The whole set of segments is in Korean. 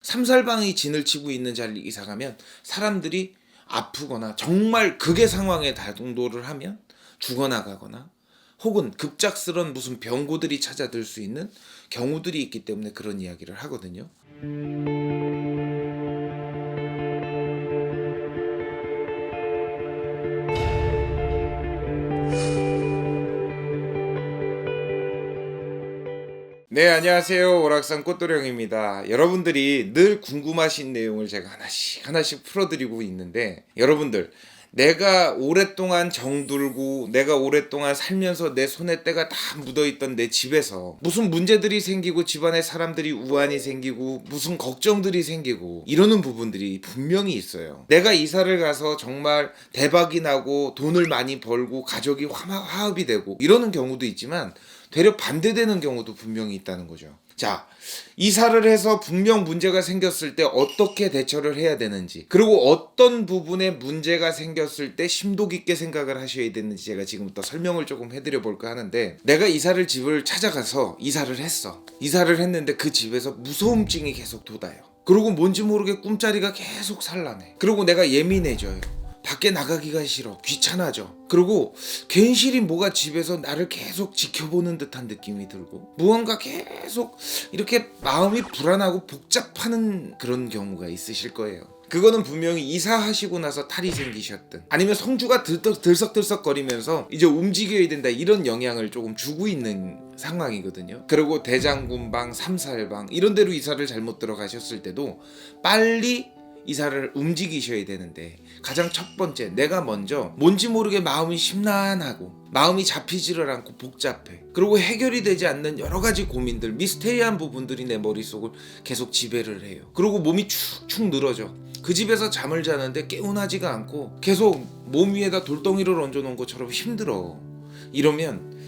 삼살방이 진을 치고 있는 자리를 이사 가면 사람들이 아프거나 정말 극의 상황에 다동도를 하면 죽어나가거나 혹은 급작스런 무슨 병고들이 찾아들 수 있는 경우들이 있기 때문에 그런 이야기를 하거든요. 네, 안녕하세요. 오락산 꽃도령입니다. 여러분들이 늘 궁금하신 내용을 제가 하나씩 풀어드리고 있는데, 여러분들, 내가 오랫동안 정들고 내가 오랫동안 살면서 내 손에 때가 다 묻어있던 내 집에서 무슨 문제들이 생기고 집안에 사람들이 우환이 생기고 무슨 걱정들이 생기고 이러는 부분들이 분명히 있어요. 내가 이사를 가서 정말 대박이 나고 돈을 많이 벌고 가족이 화합이 되고 이러는 경우도 있지만 되려 반대되는 경우도 분명히 있다는 거죠. 자, 이사를 해서 분명 문제가 생겼을 때 어떻게 대처를 해야 되는지, 그리고 어떤 부분에 문제가 생겼을 때 심도 깊게 생각을 하셔야 되는지 제가 지금부터 설명을 조금 해드려 볼까 하는데, 내가 집을 찾아가서 이사를 했어. 이사를 했는데 그 집에서 무서움증이 계속 돋아요. 그리고 뭔지 모르게 꿈자리가 계속 산란해. 그리고 내가 예민해져요. 밖에 나가기가 싫어. 귀찮아져. 그리고 괜시리 뭐가 집에서 나를 계속 지켜보는 듯한 느낌이 들고 무언가 계속 이렇게 마음이 불안하고 복잡하는 그런 경우가 있으실 거예요. 그거는 분명히 이사하시고 나서 탈이 생기셨든 아니면 성주가 들썩들썩거리면서 이제 움직여야 된다 이런 영향을 조금 주고 있는 상황이거든요. 그리고 대장군방, 삼살방 이런 데로 이사를 잘못 들어가셨을 때도 빨리 이사를 움직이셔야 되는데, 가장 첫 번째, 내가 먼저 뭔지 모르게 마음이 심란하고 마음이 잡히지를 않고 복잡해. 그리고 해결이 되지 않는 여러 가지 고민들, 미스테리한 부분들이 내 머릿속을 계속 지배를 해요. 그리고 몸이 축축 늘어져. 그 집에서 잠을 자는데 개운하지가 않고 계속 몸 위에다 돌덩이를 얹어놓은 것처럼 힘들어. 이러면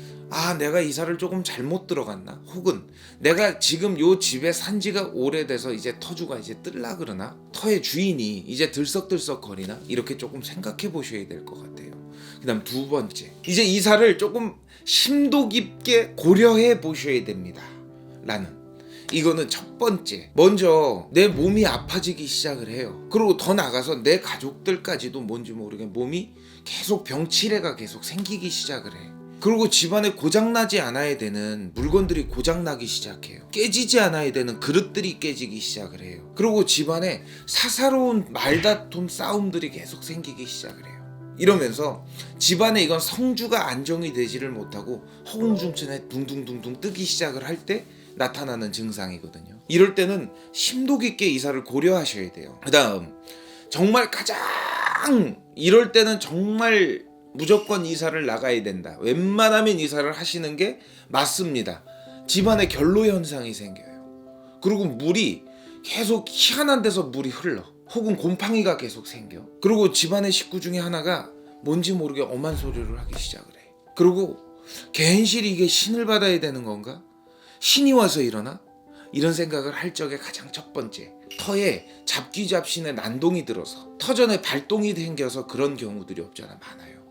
내가 이사를 조금 잘못 들어갔나? 혹은 내가 지금 요 집에 산 지가 오래돼서 이제 터주가 이제 뜰라 그러나? 터의 주인이 이제 들썩들썩 거리나? 이렇게 조금 생각해 보셔야 될 것 같아요. 그 다음 두 번째, 이제 이사를 조금 심도 깊게 고려해 보셔야 됩니다. 이거는 첫 번째, 먼저 내 몸이 아파지기 시작을 해요. 그리고 더 나가서 내 가족들까지도 뭔지 모르게 몸이 계속 병치레가 계속 생기기 시작을 해. 그리고 집안에 고장나지 않아야 되는 물건들이 고장나기 시작해요. 깨지지 않아야 되는 그릇들이 깨지기 시작을 해요. 그리고 집안에 사사로운 말다툼 싸움들이 계속 생기기 시작을 해요. 이러면서 집안에 이건 성주가 안정이 되지를 못하고 허공중천에 둥둥둥둥 뜨기 시작을 할 때 나타나는 증상이거든요. 이럴 때는 심도 깊게 이사를 고려하셔야 돼요. 그 다음, 정말 가장 이럴 때는 정말 무조건 이사를 나가야 된다. 웬만하면 이사를 하시는 게 맞습니다. 집안에 결로 현상이 생겨요. 그리고 물이 계속 희한한 데서 물이 흘러. 혹은 곰팡이가 계속 생겨. 그리고 집안의 식구 중에 하나가 뭔지 모르게 엄한 소리를 하기 시작을 해. 그리고 괜시리 이게 신을 받아야 되는 건가? 신이 와서 일어나? 이런 생각을 할 적에 가장 첫 번째, 터에 잡귀잡신의 난동이 들어서 터전에 발동이 생겨서 그런 경우들이 없잖아 많아요.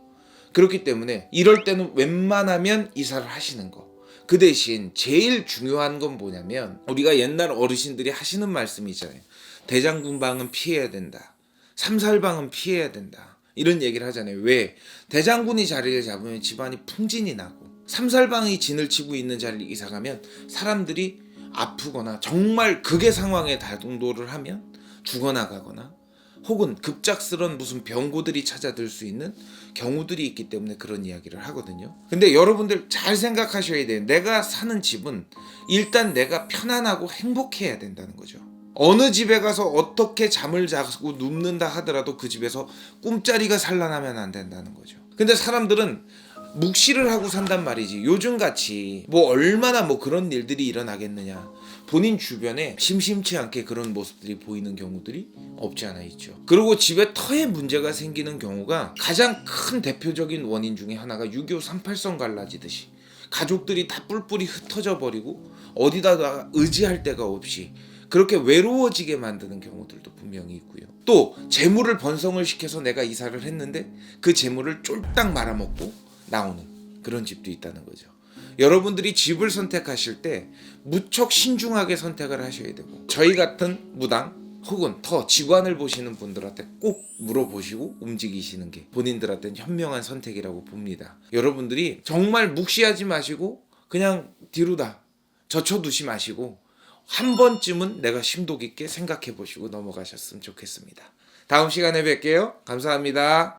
그렇기 때문에 이럴 때는 웬만하면 이사를 하시는 거. 그 대신 제일 중요한 건 뭐냐면, 우리가 옛날 어르신들이 하시는 말씀이 있잖아요. 대장군방은 피해야 된다. 삼살방은 피해야 된다. 이런 얘기를 하잖아요. 왜? 대장군이 자리를 잡으면 집안이 풍진이 나고, 삼살방이 진을 치고 있는 자리를 이사 가면 사람들이 아프거나 정말 극의 상황에 다동도를 하면 죽어나가거나 혹은 급작스런 무슨 병고들이 찾아들 수 있는 경우들이 있기 때문에 그런 이야기를 하거든요. 근데 여러분들 잘 생각하셔야 돼요. 내가 사는 집은 일단 내가 편안하고 행복해야 된다는 거죠. 어느 집에 가서 어떻게 잠을 자고 눕는다 하더라도 그 집에서 꿈자리가 산란하면 안 된다는 거죠. 근데 사람들은 묵시를 하고 산단 말이지. 요즘같이 뭐 얼마나 뭐 그런 일들이 일어나겠느냐. 본인 주변에 심심치 않게 그런 모습들이 보이는 경우들이 없지 않아 있죠. 그리고 집에 터에 문제가 생기는 경우가 가장 큰 대표적인 원인 중에 하나가 6.25 38선 갈라지듯이 가족들이 다 뿔뿔이 흩어져 버리고 어디다 의지할 데가 없이 그렇게 외로워지게 만드는 경우들도 분명히 있고요. 또 재물을 번성을 시켜서 내가 이사를 했는데 그 재물을 쫄딱 말아먹고 나오는 그런 집도 있다는 거죠. 여러분들이 집을 선택하실 때 무척 신중하게 선택을 하셔야 되고, 저희 같은 무당 혹은 더 직관을 보시는 분들한테 꼭 물어보시고 움직이시는 게 본인들한테는 현명한 선택이라고 봅니다. 여러분들이 정말 묵시하지 마시고 그냥 뒤로다 젖혀두지 마시고 한 번쯤은 내가 심도 깊게 생각해 보시고 넘어가셨으면 좋겠습니다. 다음 시간에 뵐게요. 감사합니다.